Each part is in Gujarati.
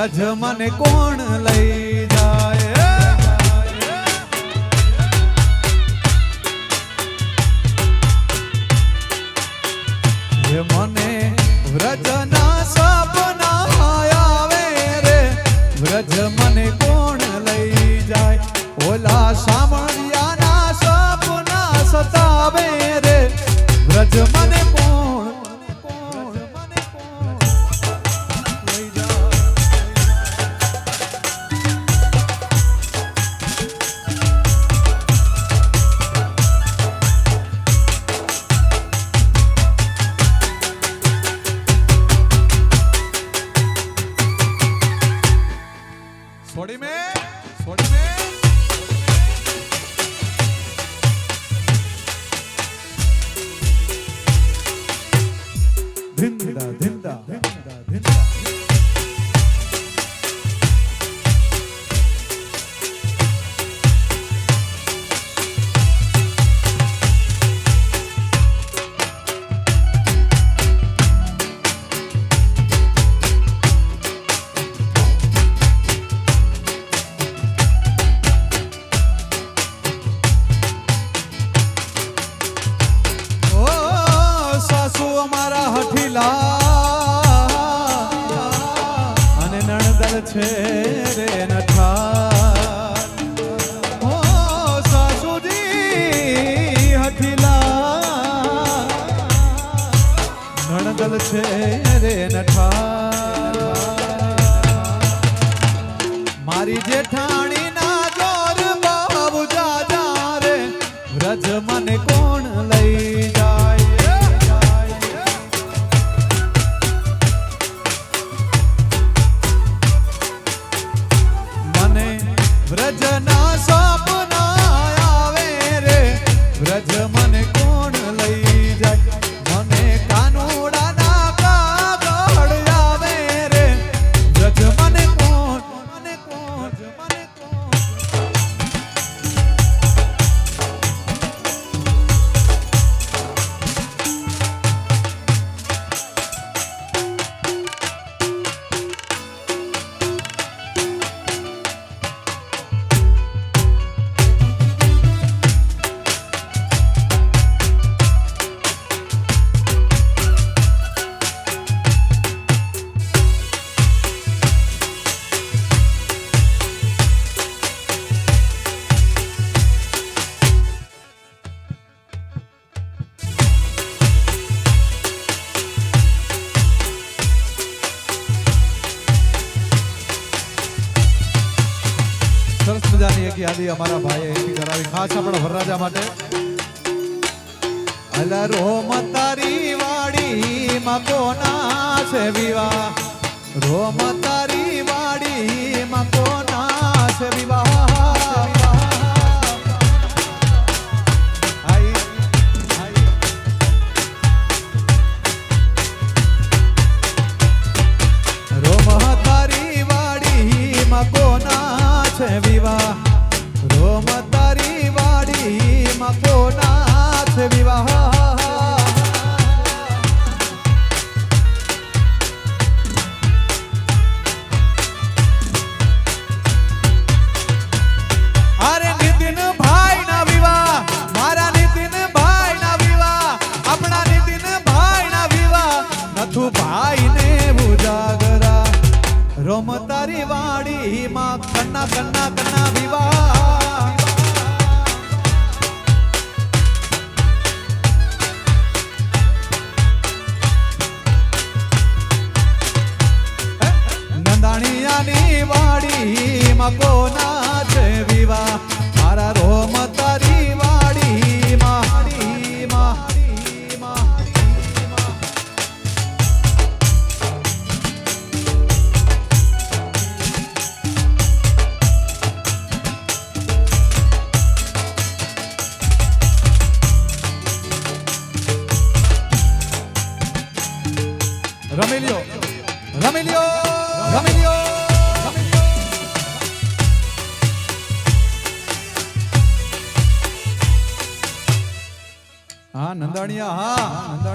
વ્રજ મને કોણ લઈ જાય મને વ્રજના સપના આવે રે વ્રજ મને કોણ લઈ જાય ઓલા સામળિયાના સપના સતાવે રે વ્રજ મને કોણ લઈ જાય छोड़ी में धिंदा धिंदा धिंदा धिंदा અને નણદલ છે રે નઠા ઓ સાસુજી હઠીલા નણદલ છે રે નઠા મારી જેઠાણી ના જોર બાબુ જાજા રે વ્રજ મને કોણ લઈ જાય વ્રજના સપના આવે રે વ્રજ મને કોણ લઈ જાય મને કાનુડાના કાગળ આવે રે વ્રજ મને કોણ સરસ મજાની એક યાદી અમારા ભાઈએ એન્ટ્રી કરાવી ખાસ આપણા વરરાજા માટે અલા રોમ તારી વાડી માં કોના છે વિવાહ રોમ તારી વાડી માં કોના છે વિવાહ રોમ તારી વાડી માં કોના છે વિવાહ રોમ તારી વાડી માં કોના છે વિવાહ અરે નીતિન ભાઈ ના વિવાહ મારા નીતિન ભાઈ ના વિવાહ આપણા નીતિન ભાઈ ના વિવાહ નથુ ભાઈ ને ઉજાગરા રોમ તારી વાડી માં કન્ના કન્ના કન્ના વિવાહ નંદાણીયાની વાડી માં કોના છે વિવાહ મારા રોમ તારી વાડી માં રમી લ્યો હા નંદાણીયા હા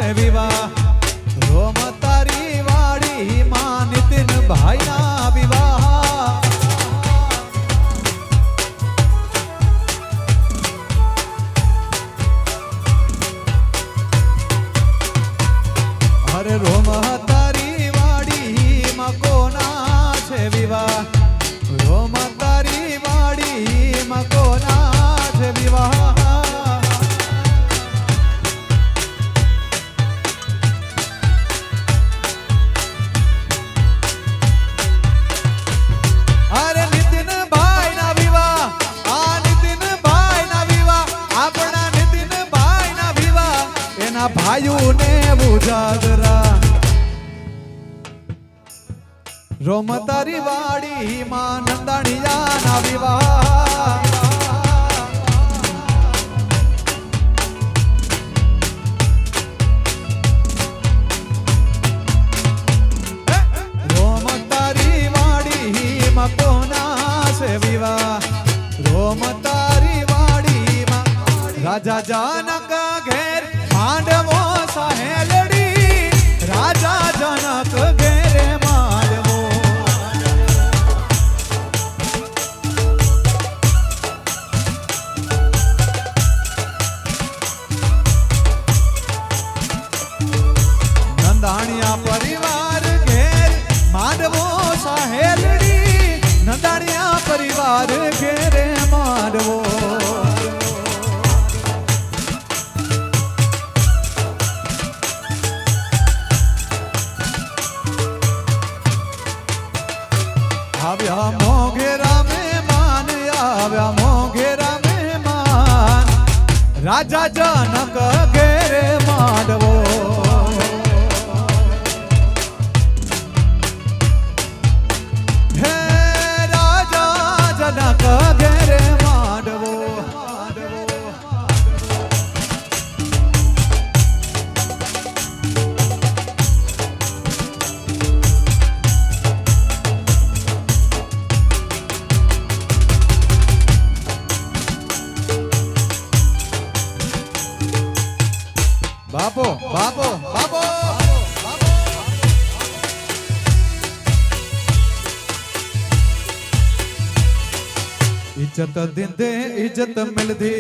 છે વિવાહ રોમ તારી વાડી માં નીતિન ભાઈ ના વિવાહ અરે રોમ તારી વાડી માં કોના છે વિવાહ રોમ તારી વાડી માં કોના છે વિવાહ અરે નીતિનભાઈ ના વિવાહ આ નીતિનભાઈ ના વિવાહ આપણા નીતિનભાઈ ના વિવાહ એના ભાઈઓને ઉજાગરા રોમ તારી વાડી માં નંદાણીયા ના વિવાહ રોમ તારી વાડી માં કોના છે વિવાહ રોમ તારી વાડી માં રાજા જનક ઘેર માંડવો સહેલડી રાજા જનક ઘેરે માંડવો નંદાણીયા પરિવાર ઘેર માંડવો સહેલડી નંદાણીયા પરિવાર ઘેરે માંડવો આવ્યા મોઘેરા મહેમાન આવ્યા મોઘેરા મહેમાન રાજા જનક ઘેરે માંડવો હે રાજા જનક ઘેરે માંડવો બાપો બાપો બાપો इज्जत दिंदे इज्जत मिलदी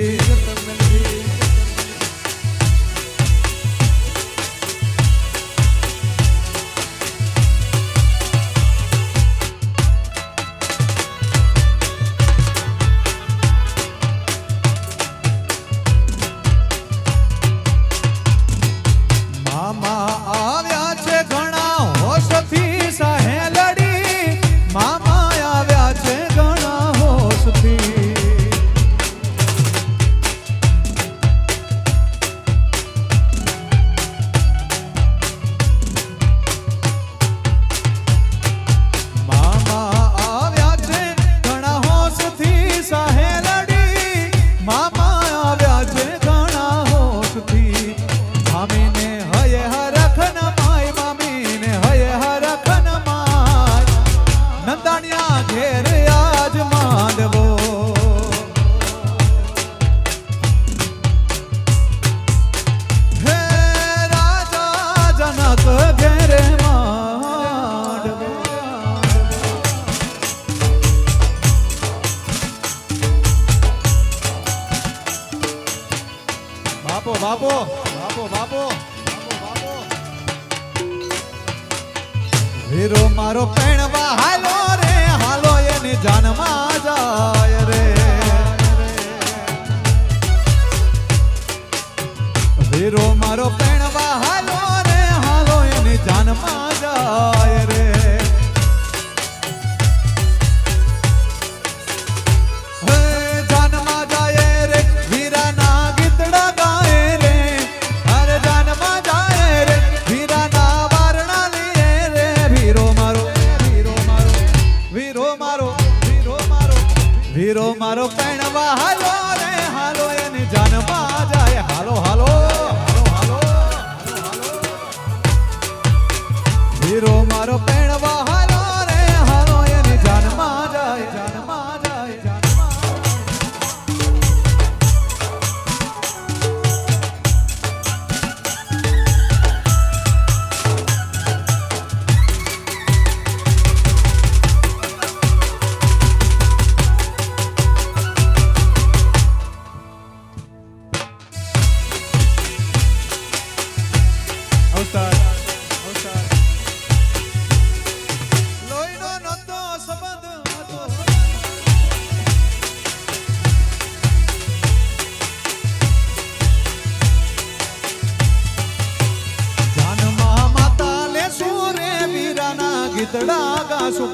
મામા આવ્યા છે ઘણા હોશથી સહેલડી મામા આવ્યા છે ઘણા હોશથી મામા આવ્યા છે ઘણા હોશથી સહેલડી મામા આવ્યા છે ઘણા હોશથી મામીને હયે હરખન માય મામીને હયે હરખન માય નંદાણીયા ઘેર આજ માંડવો હે રાજા જનક ઘેરે માંડવો બાપો બાપો બાપો બાપો વીરો મારો પેણવા હાલો રે હાલો એની જાનમાં જાય રે વીરો મારો પેણવા હાલો રે હાલો એની જાનમાં જાય રે હે જાનમાં જાય રે વીરાના ગીતડા ગાય રે અરે જાનમાં જાય રે વીરાના વારણા લીએ રે વીરો મારો વીરો મારો વીરો મારો વીરો મારો વીરો મારો પેણવા હાલો રે હાલો એની જાનમાં જાય હાલો હાલો હાલો હાલો વીરો મારો પેણવા હાલો રે હાલો એની જાનમાં જાય જાનમાં જાય જાનમાં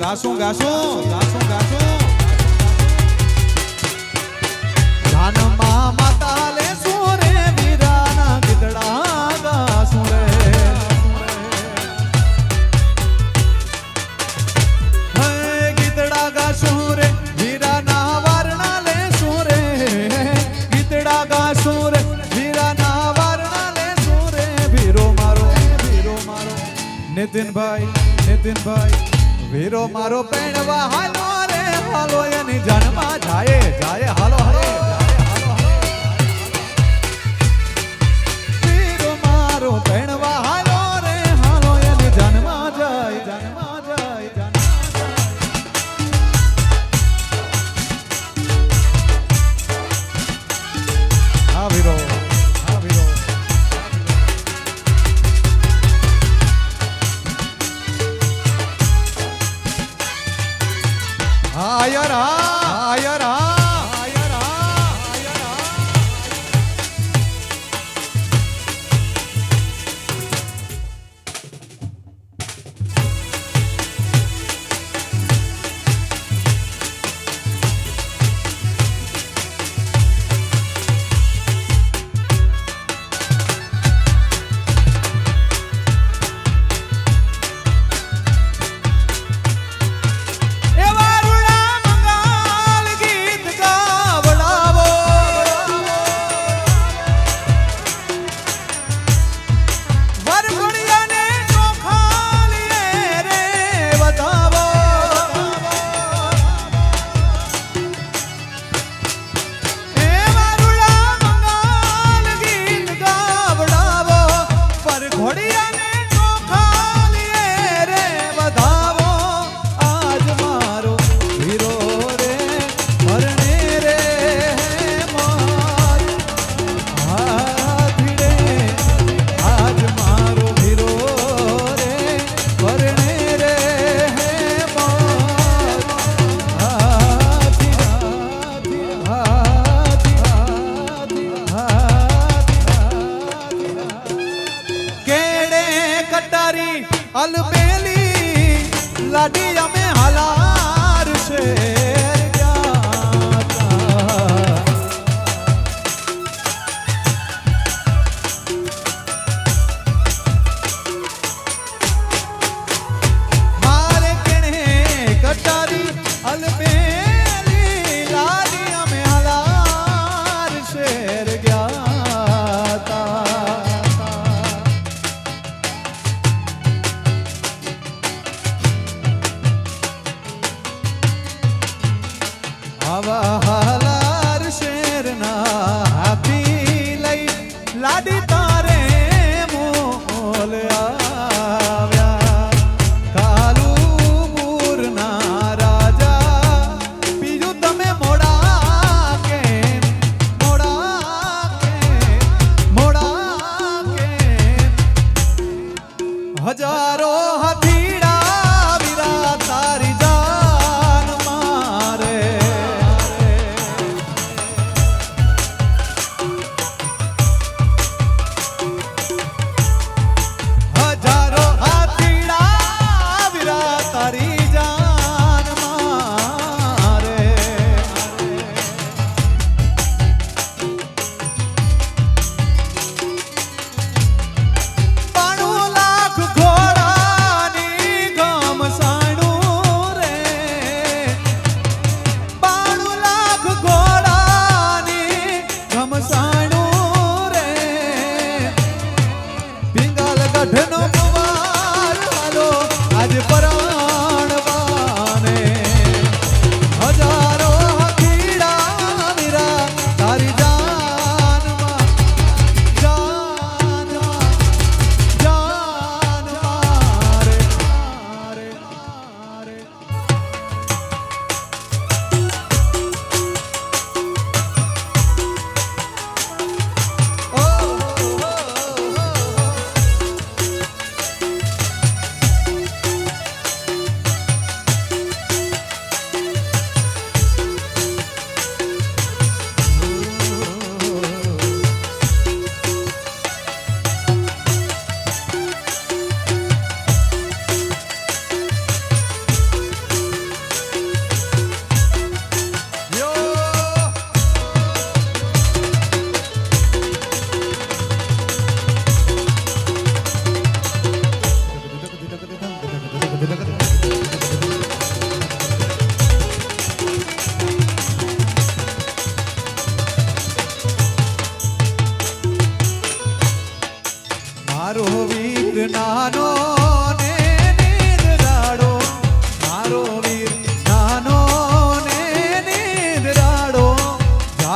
ગાશું ગાશું ગાશું ગાશું જાનમાં માતા લે સુરે વીરાના ગીતડા ગાશું રે હે ગીતડા ગાશું રે વીરાના વારણા લે સુરે ગીતડા ગાશું રે વીરાના વારણા લે સુરે વીરો મારો નીતિનભાઈ વીરો મારો પેણવા હાલો રે હાલો એની જાનમાં જાય હાલો વીરો મારો પેણવા હાલો રે હાલો એની જાનમાં જાય હા વીરો આયર હા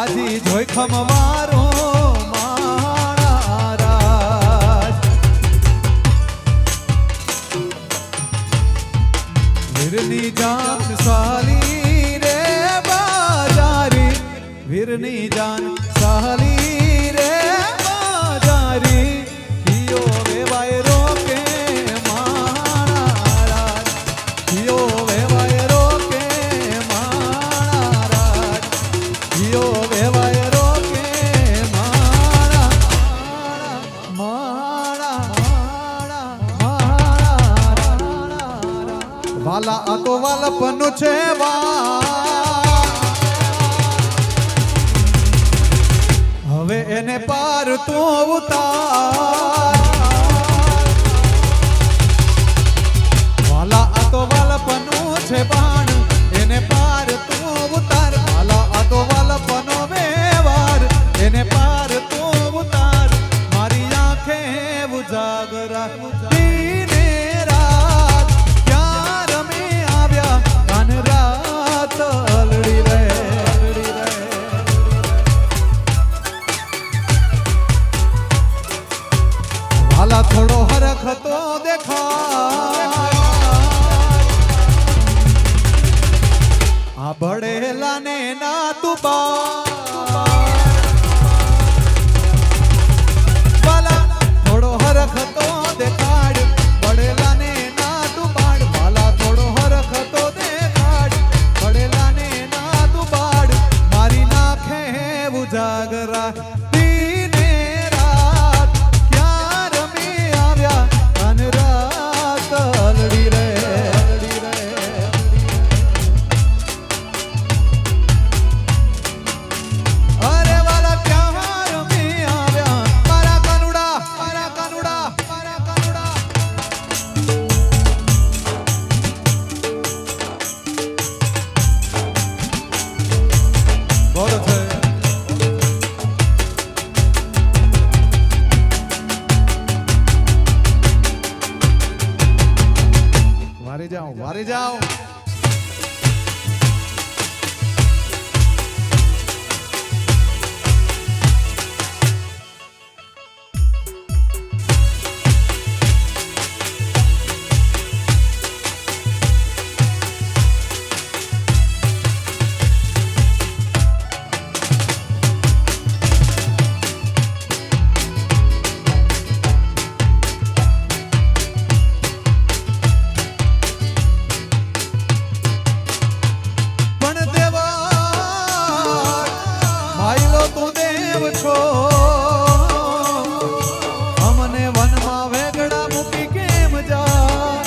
હાજી જોઈખમ વારો મારા રાજ વીરની જાન સાલી રે બાજારી વીરની જાન સાલી રે બાજારી કિયો વેવાય રોકે મારા રાજ કિયો વેવાય રોકે મારા રાજ કિયો વેવાય રોકે મારા મારા મારા વાલા આ તો વાલપનું છે હવે એને પાર તું ઉતાર વાલા આ તો વાલપનું છે બાણ એને પાર તું ઉતાર વાલા આ તો વાલપનો વ્યવહાર એને પાર તું ઉતાર મારી આંખે ઉજાગરા દીને રાત ક્યાં રમે આવ્યા કાન રાત અલડી રહે વાલા થોડો હરખ તો દેખા આ બળેલા ને ના તું વાલા થોડો હરખ તો દેખાડ બળેલા ને ના તું બાડ વાલા થોડો હરખ તો દેખાડ બળેલા ને ના તું બાડ મારી નાખે ઉજાગરા દીને રાત ક્યાં રમે આવ્યા અન રાત અલડી રે અરે વાલા ક્યાં રમે આવ્યા મારા કાનુડા મારા કાનુડા મારા કાનુડા બોલો છે વારે જાઓ અમને વનમાં વેગડા મૂકી કેમ જા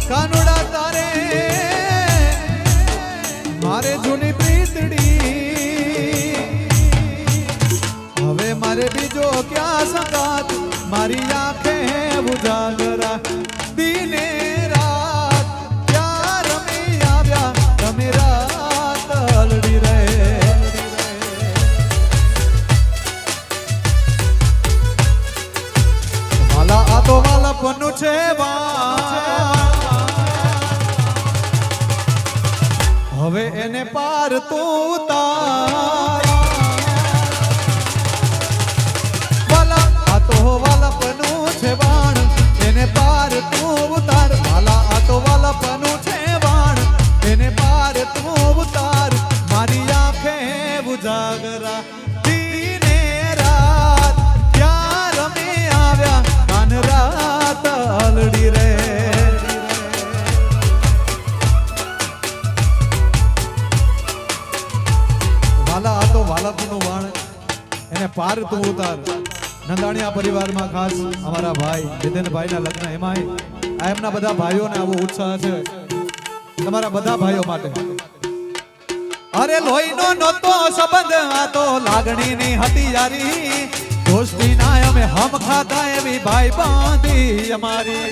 કાનુડા તારે મારે જૂની પ્રીતડી હવે મારે બીજો ક્યાં સંગાત મારી આંખે ઉજાગરા દીને રાત ક્યાં રમી આવ્યા તમે રાત અલડી રહે આ તો વાલપનું છે હવે એને પાર તું ઉતાર વાલા આ તો વાલપનું છે બાણ એને પાર તું ઉતાર વાલા આ તો વાલપનું છે બાણ એને પાર તું ઉતાર મારી આંખે ઉજાગરા દીને રાત ક્યાં રમે આવ્યા કાન રાત અલડી રે વાલા આ તો વાલપનું બાણ એને પાર તું ઉતાર નંદાણીયા પરિવારમાં ખાસ અમારા ભાઈ જીતેનભાઈના લગ્ન એમાંય આ એમના બધા ભાઈઓને આવો ઉત્સાહ છે તમારા બધા ભાઈઓ માટે અરે લોહીનો નહોતો સંબંધ આ તો લાગણીની હતી યારી દોસ્તી ના અમે હમ ખાતા એવી ભાઈ બાંધી અમારી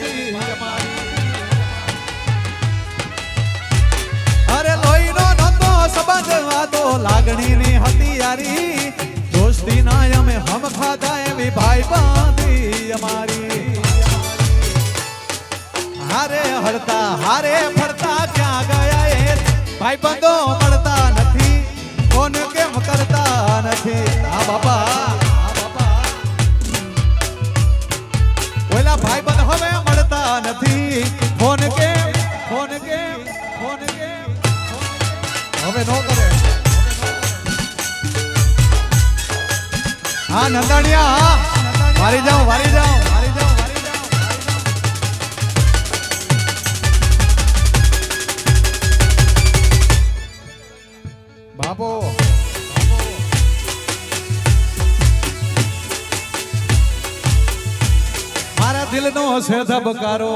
અરે લોહીનો નહોતો સંબંધ આ તો લાગણીની હતી યારી દોસ્તી ના અમે હમ ખાતા એવી ભાઈ બાંધી અમારી હારે હરતા હારે ફરતા ક્યાં ગયા એ ભાઈ બંધો મળતા નથી કોણ કે કેમ કરતા નથી હા બાપા ઓલા ભાઈ બંધ હવે મળતા નથી ફોન કેમ હવે નો કરે હા નંદાણીયા વારી જાઓ બાપો મારા દિલનો છે ધબકારો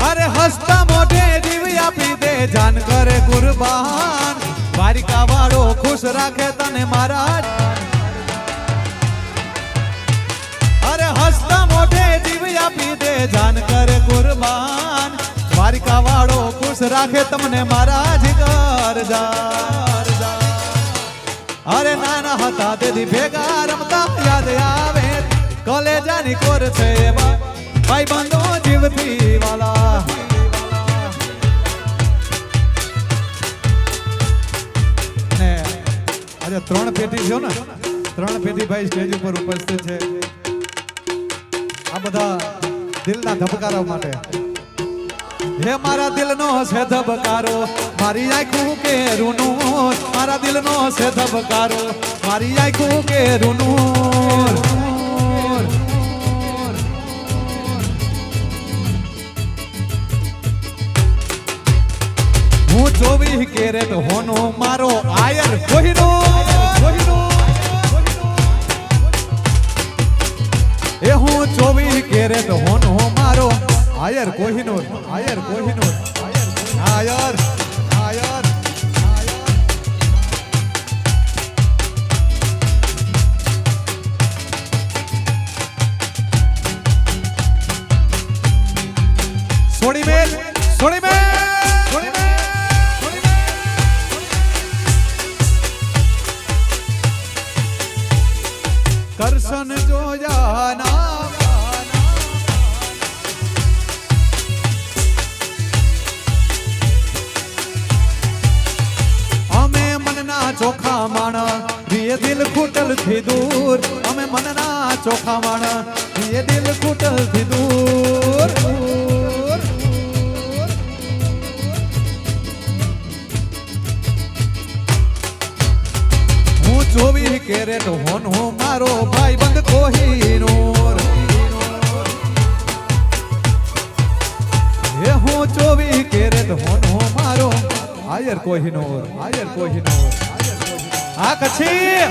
અરે હસતા મોઢે જીવ આપી દે જાન કરે કુરબાન દ્વારિકા વાળો ખુશ રાખે તને મહારાજ અરે હસતા મોઢે જીવ આપી દે જાન કરે કુરબાન દ્વારિકા વાળો ખુશ રાખે તમને મહારાજ ઘર જા અરે નાના હતા તેથી ભેગા રમતા યાદ આવે કલેજાની કોર છે એવા ભાઈ બંધો જીવથી વાલા ને આજે 3 પેટી છે ને 3 પેટી ભાઈ સ્ટેજ ઉપર ઉપસ્થિત છે આ બધા દિલના ધબકારા માટે હે મારા દિલનો છે ધબકારો મારી આંખું કે રૂનું મારા દિલનો છે ધબકારો મારી આંખું કે રૂનું હું 24 કેરેટ હોનો મારો આયર કોહિનો એ હું 24 કેરેટ હોનો મારો આયર કોહિનૂર આયર સોડી મેલ કરશન જો જાના અમે મનના ચોખા માણા પ્રિય દિલ ખૂટલ થી દૂર અમે મનના ચોખા માણા પ્રિય દિલ ખૂટલ થી દૂર હું 24 કેરેટ હોનો મારો ભાઈ બંધ કોહિનૂર એ હું 24 કેરેટ હોનો મારો આયર કોહિનૂર આ કચ્છી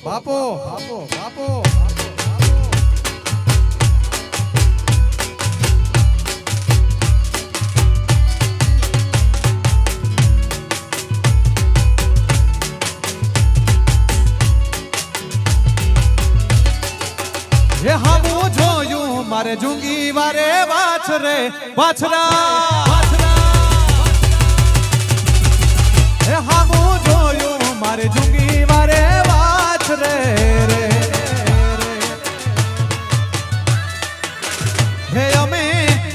બાપો એ હામું જોયું મારે જુંગી વારે વાછરા એ હામું જોયું મારે જુંગી વારે વાછરે રે હે અમે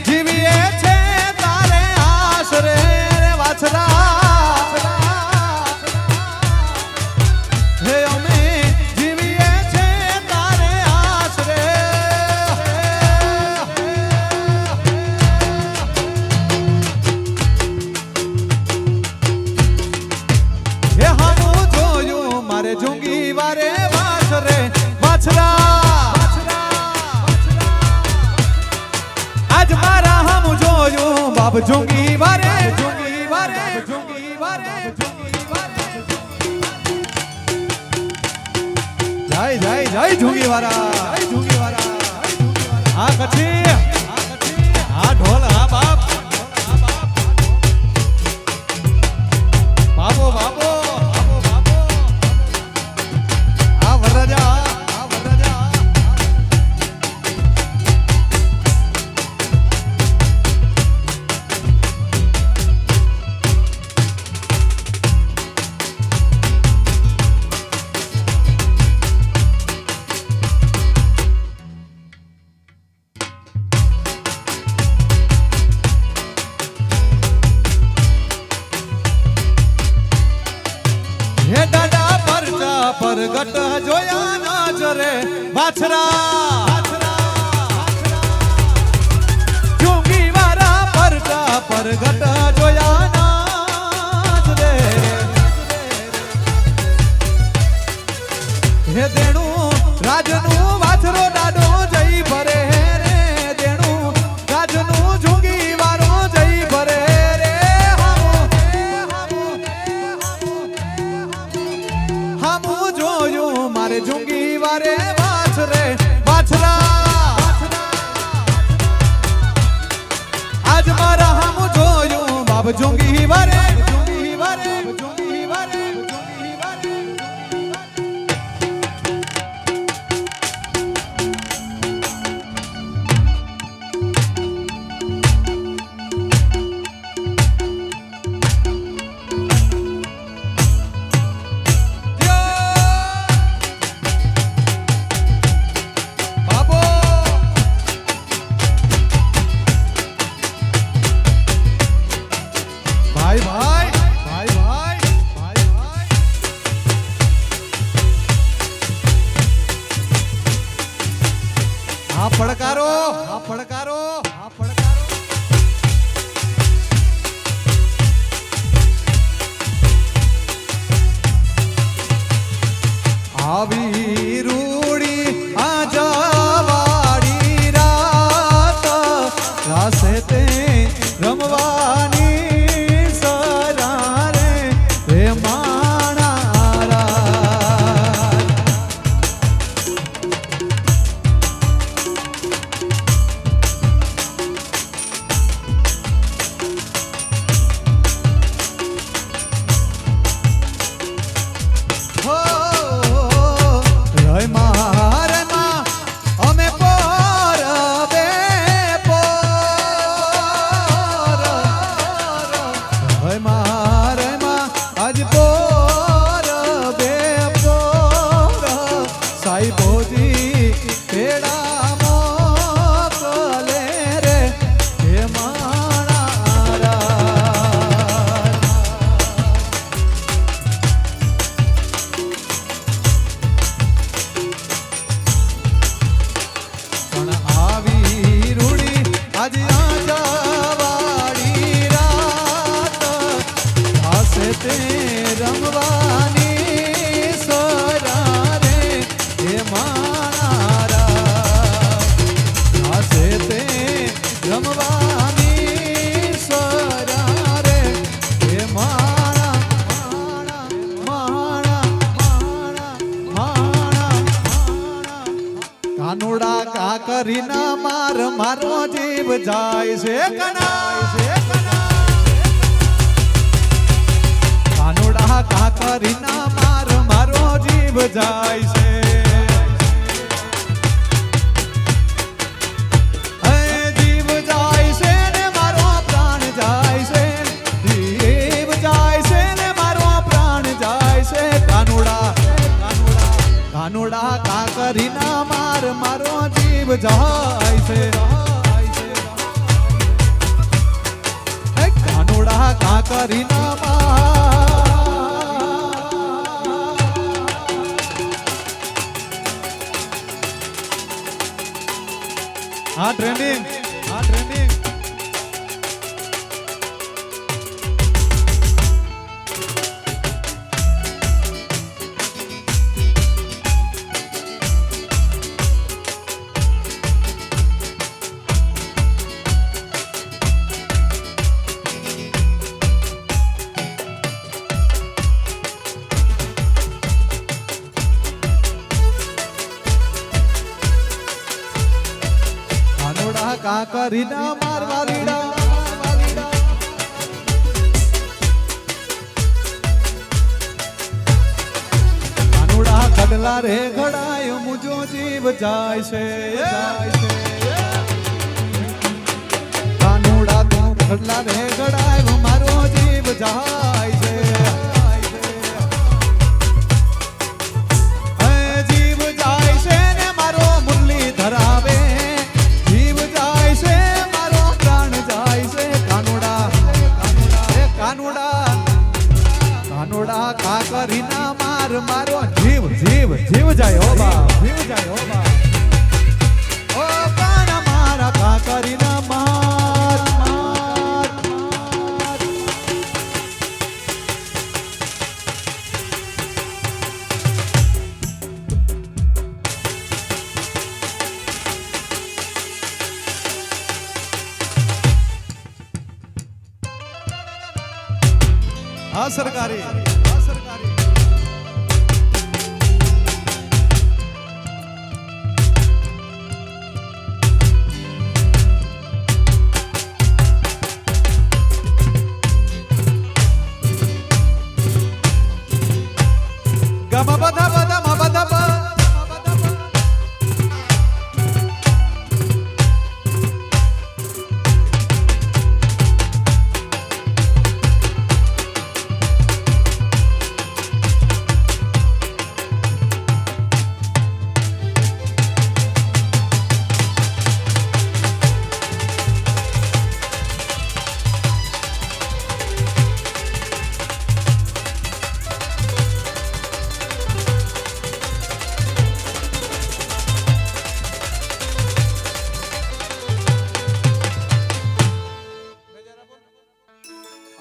જીવીએ છે તારે આશરે વાછરા હે અમે જીવીએ છે તારે આશરે હે હામું જોયું મારે જુંગી વારે વાછરા આજ મારા હામું જોયું બાપ જુંગી વારે જય જુંગી વારા કચ્છી હા ઢોલ હા બાપ બાબો બાબો બાબો બાબો આ વરરાજા આ વરરાજા પરગટ જોયા ના જરે વાછરા ચુંગી વારા પરગા પરગટ જોયા ના જરે હે દેણું રાજનું વાછરો ડાડો જઈ ભરે રે દેણું રાજનું ચુંગી વારો જઈ ભરે રે મારે જુંગી વારે વાછરે વાછરા આજ મારા હમ જોયું બાબ જુંગી વારે જુંગી વારે જુંગી વારે જુંગી વારે પડકારો આ પડકારો આ પડકારો આવી રૂડી આજાવાડી રાત રાસે તે રમવાની સરારે હે માણારા રમવાની સરારે હે માણારા આસે તે રમવાની સરારે હે માણા માણા માણા માણા કાનુડા કા કરીના માર મારો જીવ જાય છે કનાય છે કાનુડા કા કરીના માર મારો જીવ જાય છે જીવ જાય છે ને મારો પ્રાણ જાય છે જીવ જાય છે ને મારો પ્રાણ જાય છે કાનુડા કાનુડા કા કરીના માર મારો જીવ જાય છે કાનુડા કા કરીના આ ટ્રેનિંગ આ ટ્રેનિંગ કાનુડા કાકરીના મારવાડીડા કાનુડા કડલા રે ઘડાય મુજો જીવ જાય છે કાનુડા તું કડલા રે ઘડાય મારો જીવ જાય છે જીવ જાય છે ને મારો મુરલી ધરાવે જીવ જાય છે મારો પ્રાણ જાય છે કાનુડા કાનુડા કાનુડા કાકરીના માર મારો જીવ જીવ જીવ જાય હો બા જીવ જાય હો બા ઓ કાના મારા કાકરીના માર માર હા સરકારી ગમા બધા બધા મા બધા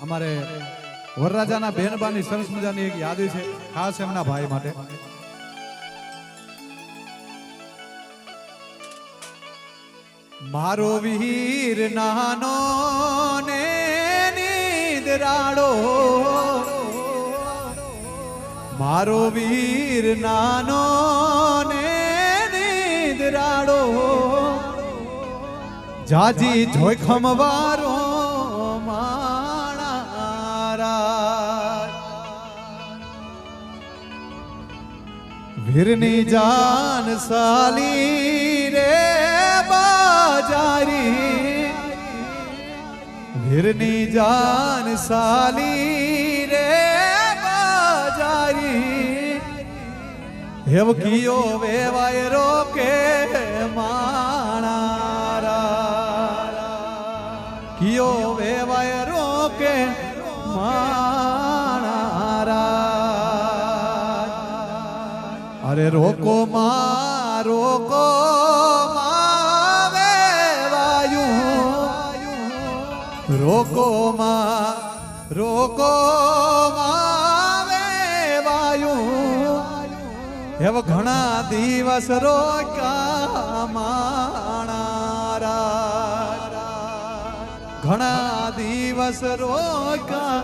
અમારે વરરાજાના બેનબાની સરસ મજાની એક યાદી છે ખાસ એમના ભાઈ માટે મારો વીર નાનો ને નીંદરાડો મારો વીર નાનો ને નીંદરાડો જાજી જોખમ વારો વીરની જાન સાલી રે બાજારી વીરની જાન સાલી રે બાજારી હેવકીઓ વેવાય રોકે માણારા કિયો વેવાય રોકે માણારા અરે રોકો માં વેવાયું રોકો માં વેવાયું એવ ઘણા દિવસ રોક્યા માણારા ઘણા દિવસ રોક્યા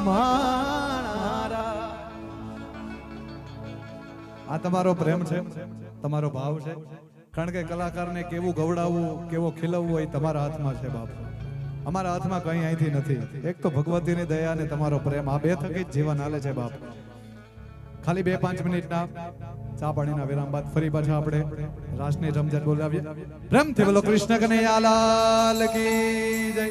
માણારા આ તમારો પ્રેમ છે તમારો ભાવ છે કારણ કે કલાકારને કેવું ગવડાવવું કેવો ખીલવવું એ તમારા હાથમાં છે બાપ અમારા હાથમાં કંઈ અહીંથી નથી એક તો ભગવતીની દયા અને તમારો પ્રેમ આ બે થકી જ જીવન હાલે છે બાપ ખાલી 2-5 મિનિટના ચા પાણીના વિરામ બાદ ફરી પાછા આપણે રાસની રમઝટ બોલાવીએ પ્રેમથી બોલો કૃષ્ણ કનૈયા લાલ કી જય.